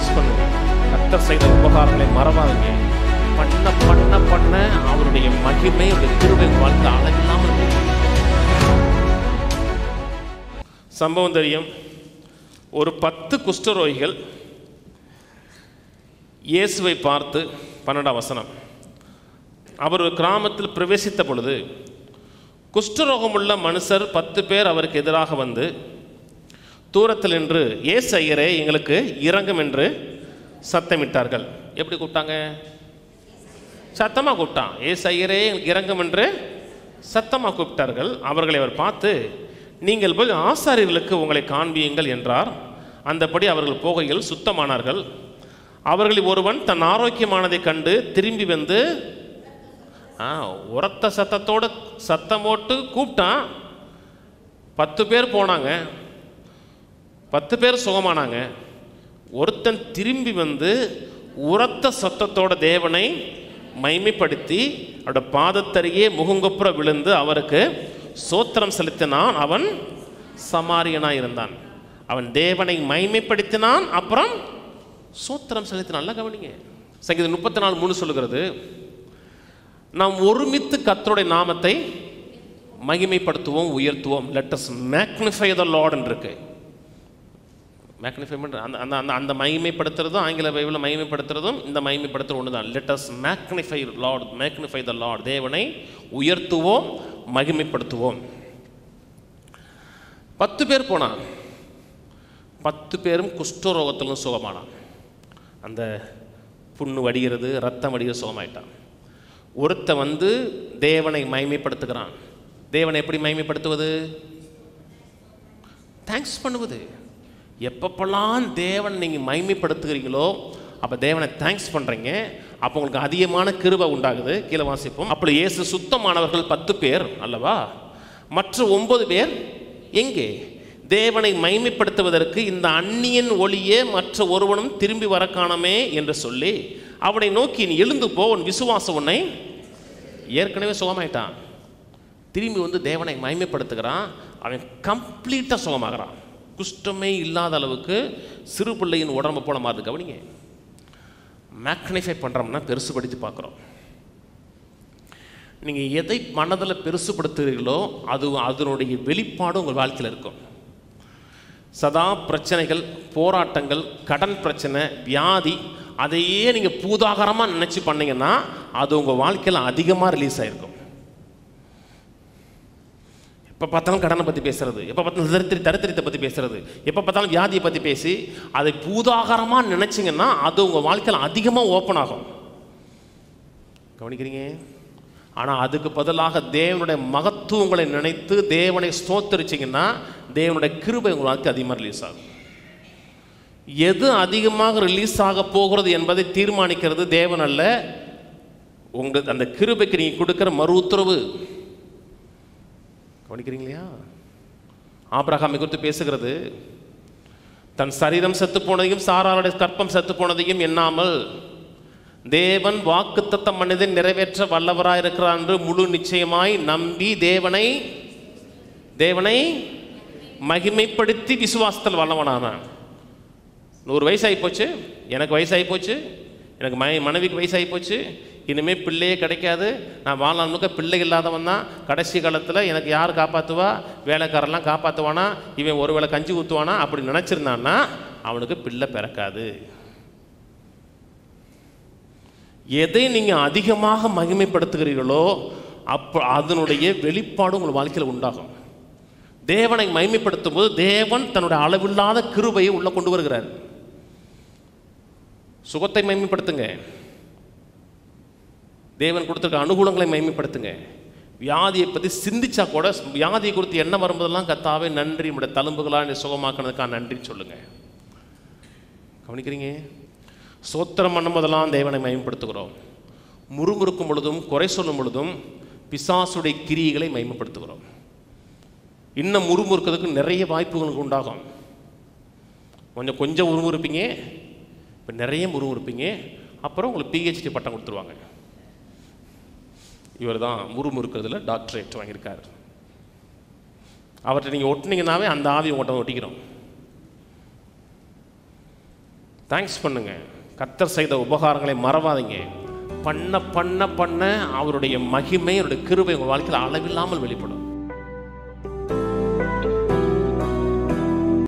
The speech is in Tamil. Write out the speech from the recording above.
தேங்க்ஸ் பண்ணுவோம். கர்த்தர் செய்த உபகாரங்களை மறவாதீங்க. பண்ண பண்ண பண்ண அவருடைய மகிமை, அவருடைய கிருபை வாழ்க்கை அளவில்லாமல் இருக்கும். சம்பவம் தெரியும். ஒரு 10 குஷ்டரோகிகள் இயேசுவை பார்த்து, 12ஆம் வசனம், அவர் ஒரு கிராமத்தில் பிரவேசித்த பொழுது குஷ்டரோகமுள்ள மனுஷர் 10 பேர் அவருக்கு எதிராக வந்து தூரத்தில் நின்று, இயேசு ஐயரே எங்களுக்கு இரங்கும் என்று சத்தமிட்டார்கள். எப்படி கூப்பிட்டாங்க? சத்தமாக கூப்பிட்டான். இயேசு ஐயரே எங்களுக்கு இரங்கும் என்று சத்தமாக கூப்பிட்டார்கள். அவர்களை அவர் பார்த்து, நீங்கள் போய் ஆசாரியர்களுக்கு உங்களை காண்பியுங்கள் என்றார். அந்தபடி அவர்கள் போகையில் சுத்தமானார்கள். அவர்களில் ஒருவன் தன் ஆரோக்கியமானதை கண்டு திரும்பி வந்து உரத்த சத்தத்தோடு சத்தம் போட்டு கூப்பிட்டான். 10 பேர் போனாங்க, 10 பேர் சுகமானாங்க. ஒருத்தன் திரும்பி வந்து உரத்த சத்தத்தோட தேவனை மைமைப்படுத்தி அவருடைய பாதத்தருகே முகங்குப்புற விழுந்து அவருக்கு சோத்திரம் செலுத்தினான். அவன் சமாரியனாய் இருந்தான். அவன் தேவனை மைமைப்படுத்தினான், அப்புறம் சோத்திரம் செலுத்தினான். நல்லா கவனிங்க. சங்கீதம் 34:3 சொல்லுகிறது, நாம் ஒருமித்து கர்த்தருடைய நாமத்தை மகிமைப்படுத்துவோம், உயர்த்துவோம். Let us magnify the Lord என்று இருக்கு. மேக்னிஃபை அந்த மகிமைப்படுத்துறதும், ஆங்கில பைபிளில் மகிமைப்படுத்துறதும் இந்த மகிமைப்படுத்துறது ஒன்று தான். Let us magnify Lord, magnify the Lord. தேவனை உயர்த்துவோம், மகிமைப்படுத்துவோம். 10 பேர் போனான். 10 பேரும் குஷ்டரோகத்திலும் சுகமானான். அந்த புண்ணு வடிகிறது, ரத்தம் வடிகிறது, சுகமாயிட்டான். ஒருத்த வந்து தேவனை மகிமைப்படுத்துகிறான். தேவனை எப்படி மகிமைப்படுத்துவது? தேங்க்ஸ் பண்ணுவது. எப்பப்பெல்லாம் தேவனை நீங்கள் மகிமைப்படுத்துகிறீங்களோ அப்போ தேவனை தேங்க்ஸ் பண்ணுறீங்க. அப்போ உங்களுக்கு அதிகமான கிருபை உண்டாகுது. கீழே வாசிப்போம். அப்போ இயேசு சுத்தமானவர்கள் 10 பேர் அல்லவா, மற்ற 9 பேர் எங்கே? தேவனை மகிமைப்படுத்துவதற்கு இந்த அந்நியன் ஒளியே மற்ற ஒருவனும் திரும்பி வர காணமே என்று சொல்லி அவனை நோக்கி, நீ எழுந்து போ, உன் விசுவாசம் உன்னை. ஏற்கனவே சுகமாயிட்டான், திரும்பி வந்து தேவனை மகிமைப்படுத்துகிறான். அவன் கம்ப்ளீட்டாக சுகமாகறான். குஷ்டமே இல்லாத அளவுக்கு சிறு பிள்ளையின் உடம்பு போல மாதிரி. கவனிங்க, மேக்னிஃபை பண்ணுறோம்னா பெருசுபடுத்தி பார்க்குறோம். நீங்கள் எதை மனதில் பெருசுப்படுத்துகிறீர்களோ அது அதனுடைய வெளிப்பாடு உங்கள் வாழ்க்கையில் இருக்கும். சதா பிரச்சனைகள், போராட்டங்கள், கடன் பிரச்சனை, வியாதி, அதையே நீங்கள் பூதாகரமாக நினச்சி பண்ணிங்கன்னா அது உங்கள் வாழ்க்கையில் அதிகமாக ரிலீஸ் ஆகிருக்கும். எப்போ பார்த்தாலும் கடனை பற்றி பேசுகிறது, எப்போ பார்த்தாலும் தரித்திரத்தை பற்றி பேசுகிறது, எப்போ பார்த்தாலும் வியாதியை பற்றி பேசி அதை பூதாகரமாக நினச்சிங்கன்னா அது உங்கள் வாழ்க்கையில் அதிகமாக ஓப்பன் ஆகும். கவனிக்கிறீங்க? ஆனால் அதுக்கு பதிலாக தேவனுடைய மகத்துவங்களை நினைத்து தேவனை ஸ்தோத்தரிச்சிங்கன்னா தேவனுடைய கிருபை உங்கள் வாழ்க்கை அதிகமாக ரிலீஸ் ஆகும். எது அதிகமாக ரிலீஸ் ஆக போகிறது என்பதை தீர்மானிக்கிறது தேவன் அல்ல, உங்களுக்கு அந்த கிருபைக்கு நீங்கள் கொடுக்குற மறு உத்தரவு. கவனிக்கிறீங்களா? ஆபிரகாமை குறித்து பேசுகிறது, தன் சரீரம் செத்து போனதையும் சாராளுடைய கற்பம் செத்து போனதையும் எண்ணாமல் தேவன் வாக்குத்தத்தம் மனிதை நிறைவேற்ற வல்லவராயிருக்கிறார் என்று முழு நிச்சயமாய் நம்பி தேவனை மகிமைப்படுத்தி விசுவாசத்தில் வல்லவனானான். 100 வயசாகி போச்சு, எனக்கு வயசாகி போச்சு, எனக்கு மனைவிக்கு வயசாகி போச்சு, இனிமேல் பிள்ளையே கிடைக்காது, நான் வாழ்நாள் முழுக்க பிள்ளை இல்லாதவன் தான், கடைசி காலத்தில் எனக்கு யார் காப்பாற்றுவா, வேலைக்காரெல்லாம் காப்பாற்றுவானா, இவன் ஒரு வேளை கஞ்சி ஊற்றுவானா அப்படி நினச்சிருந்தான்னா அவனுக்கு பிள்ளை பிறக்காது. எதை நீங்கள் அதிகமாக மகிமைப்படுத்துகிறீர்களோ அப்போ அதனுடைய வெளிப்பாடு உங்கள் வாழ்க்கையில் உண்டாகும். தேவனை மகிமைப்படுத்தும் போது தேவன் தன்னுடைய அளவில்லாத கிருபையை உள்ள கொண்டு வருகிறார். சுகத்தை மகிமைப்படுத்துங்க, தேவன் கொடுத்துருக்க அனுகூலங்களை மகிமைப்படுத்துங்க. வியாதியை பற்றி சிந்திச்சா கூட வியாதியை குறித்து என்ன வரும்போதெல்லாம் கர்த்தாவே நன்றி, நம்முடைய தழும்புகளாக என்னை சுகமாக்குனதுக்காக நன்றி சொல்லுங்க. கவனிக்கிறீங்க? சோத்திரம் பண்ணும் போதெல்லாம் தேவனை மகிமைப்படுத்துகிறோம். முறுமுறுக்கும் பொழுதும் குறை சொல்லும் பொழுதும் பிசாசுடைய கிரியைகளை மகிமைப்படுத்துகிறோம். இன்னும் முறுமுறுக்கிறதுக்கு நிறைய வாய்ப்புகளுக்கு உண்டாகும். கொஞ்சம் முறுமுறுப்பீங்க, இப்போ நிறைய முறுமுறுப்பீங்க, அப்புறம் உங்களுக்கு PhD பட்டம் கொடுத்துருவாங்க. இவர் தான் முறுமுறுக்கிறதுல டாக்டரேட் வாங்கியிருக்கார். அவர்கிட்ட நீங்கள் ஒட்டினீங்கன்னாவே அந்த ஆவி உங்கள்கிட்ட ஒட்டிக்கிறோம். தேங்க்ஸ் பண்ணுங்க. கர்த்தர் செய்த உபகாரங்களை மறவாதீங்க. பண்ண பண்ண பண்ண அவருடைய மகிமை, அவருடைய கிருபை உங்கள் வாழ்க்கையில் அளவில்லாமல் வெளிப்படும்.